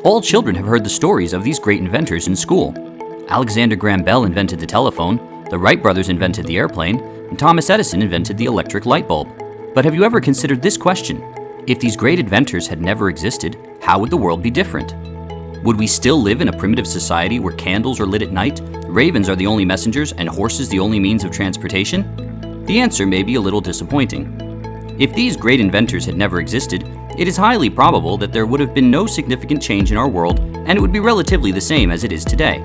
All children have heard the stories of these great inventors in school. Alexander Graham Bell invented the telephone, the Wright brothers invented the airplane, and Thomas Edison invented the electric light bulb. But have you ever considered this question? If these great inventors had never existed, how would the world be different? Would we still live in a primitive society where candles are lit at night, ravens are the only messengers, and horses the only means of transportation? The answer may be a little disappointing. If these great inventors had never existed, it is highly probable that there would have been no significant change in our world, and it would be relatively the same as it is today.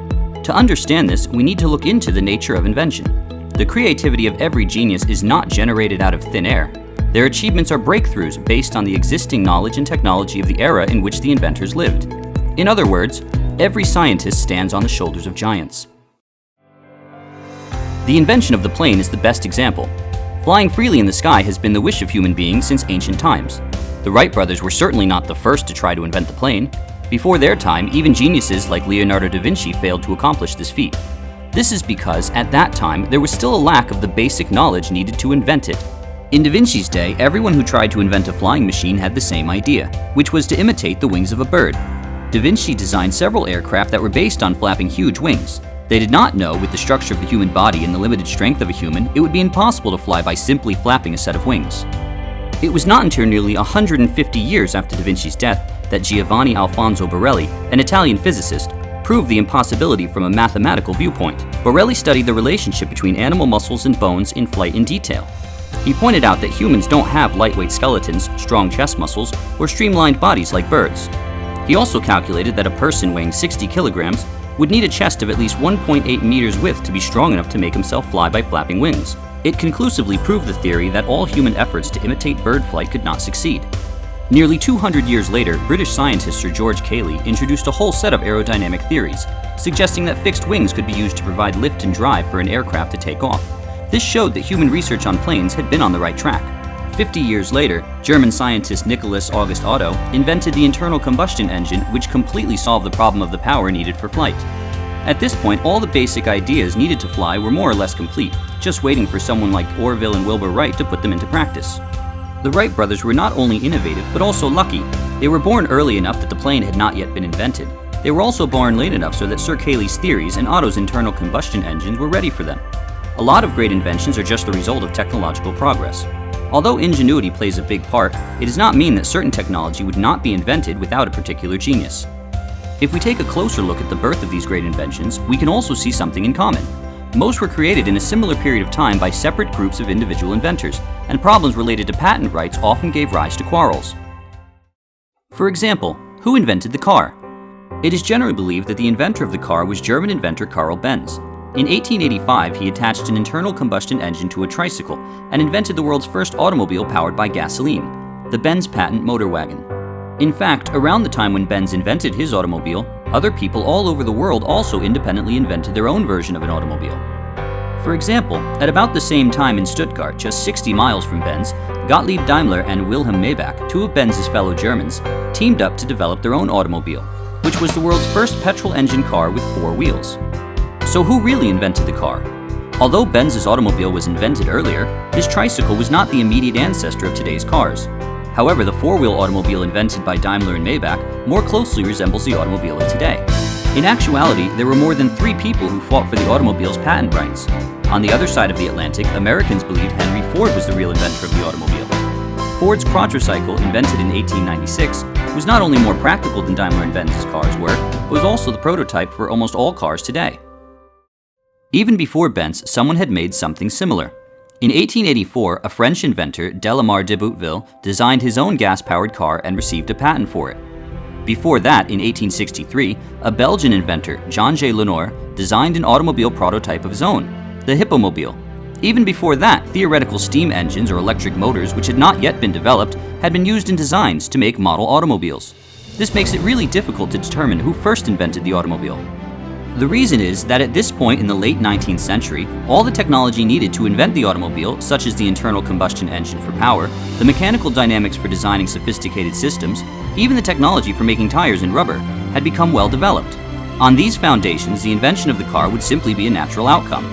To understand this, we need to look into the nature of invention. The creativity of every genius is not generated out of thin air. Their achievements are breakthroughs based on the existing knowledge and technology of the era in which the inventors lived. In other words, every scientist stands on the shoulders of giants. The invention of the plane is the best example. Flying freely in the sky has been the wish of human beings since ancient times. The Wright brothers were certainly not the first to try to invent the plane. Before their time, even geniuses like Leonardo da Vinci failed to accomplish this feat. This is because, at that time, there was still a lack of the basic knowledge needed to invent it. In Da Vinci's day, everyone who tried to invent a flying machine had the same idea, which was to imitate the wings of a bird. Da Vinci designed several aircraft that were based on flapping huge wings. They did not know, with the structure of the human body and the limited strength of a human, it would be impossible to fly by simply flapping a set of wings. It was not until nearly 150 years after Da Vinci's death that Giovanni Alfonso Borelli, an Italian physicist, proved the impossibility from a mathematical viewpoint. Borelli studied the relationship between animal muscles and bones in flight in detail. He pointed out that humans don't have lightweight skeletons, strong chest muscles, or streamlined bodies like birds. He also calculated that a person weighing 60 kilograms would need a chest of at least 1.8 meters width to be strong enough to make himself fly by flapping wings. It conclusively proved the theory that all human efforts to imitate bird flight could not succeed. Nearly 200 years later, British scientist Sir George Cayley introduced a whole set of aerodynamic theories, suggesting that fixed wings could be used to provide lift and drive for an aircraft to take off. This showed that human research on planes had been on the right track. 50 years later, German scientist Nicholas August Otto invented the internal combustion engine, which completely solved the problem of the power needed for flight. At this point, all the basic ideas needed to fly were more or less complete, just waiting for someone like Orville and Wilbur Wright to put them into practice. The Wright brothers were not only innovative, but also lucky. They were born early enough that the plane had not yet been invented. They were also born late enough so that Sir Cayley's theories and Otto's internal combustion engines were ready for them. A lot of great inventions are just the result of technological progress. Although ingenuity plays a big part, it does not mean that certain technology would not be invented without a particular genius. If we take a closer look at the birth of these great inventions, we can also see something in common. Most were created in a similar period of time by separate groups of individual inventors, and problems related to patent rights often gave rise to quarrels. For example, who invented the car? It is generally believed that the inventor of the car was German inventor Karl Benz. In 1885, he attached an internal combustion engine to a tricycle and invented the world's first automobile powered by gasoline, the Benz patent motor wagon. In fact, around the time when Benz invented his automobile, other people all over the world also independently invented their own version of an automobile. For example, at about the same time in Stuttgart, just 60 miles from Benz, Gottlieb Daimler and Wilhelm Maybach, two of Benz's fellow Germans, teamed up to develop their own automobile, which was the world's first petrol engine car with 4 wheels. So who really invented the car? Although Benz's automobile was invented earlier, his tricycle was not the immediate ancestor of today's cars. However, the 4-wheel automobile invented by Daimler and Maybach more closely resembles the automobile of today. In actuality, there were more than 3 people who fought for the automobile's patent rights. On the other side of the Atlantic, Americans believed Henry Ford was the real inventor of the automobile. Ford's quadricycle, invented in 1896, was not only more practical than Daimler and Benz's cars were, but was also the prototype for almost all cars today. Even before Benz, someone had made something similar. In 1884, a French inventor, Delamare de Bouteville, designed his own gas-powered car and received a patent for it. Before that, in 1863, a Belgian inventor, Jean J. Lenoir, designed an automobile prototype of his own, the Hippomobile. Even before that, theoretical steam engines or electric motors, which had not yet been developed, had been used in designs to make model automobiles. This makes it really difficult to determine who first invented the automobile. The reason is that at this point in the late 19th century, all the technology needed to invent the automobile, such as the internal combustion engine for power, the mechanical dynamics for designing sophisticated systems, even the technology for making tires and rubber, had become well developed. On these foundations, the invention of the car would simply be a natural outcome.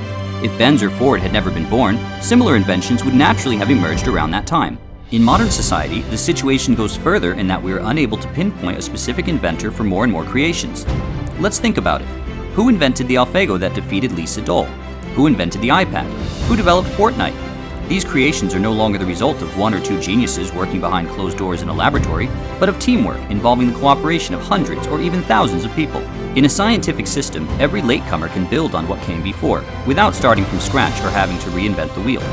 If Benz or Ford had never been born, similar inventions would naturally have emerged around that time. In modern society, the situation goes further in that we are unable to pinpoint a specific inventor for more and more creations. Let's think about it. Who invented the AlphaGo that defeated Lee Sedol? Who invented the iPad? Who developed Fortnite? These creations are no longer the result of one or two geniuses working behind closed doors in a laboratory, but of teamwork involving the cooperation of hundreds or even thousands of people. In a scientific system, every latecomer can build on what came before, without starting from scratch or having to reinvent the wheel.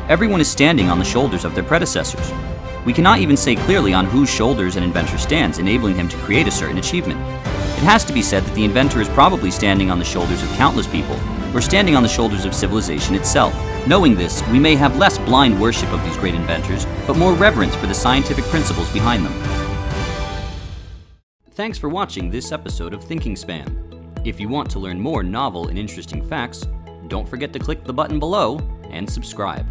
Everyone is standing on the shoulders of their predecessors. We cannot even say clearly on whose shoulders an inventor stands, enabling him to create a certain achievement. It has to be said that the inventor is probably standing on the shoulders of countless people, or standing on the shoulders of civilization itself. Knowing this, we may have less blind worship of these great inventors, but more reverence for the scientific principles behind them. Thanks for watching this episode of Thinking Span. If you want to learn more novel and interesting facts, don't forget to click the button below and subscribe.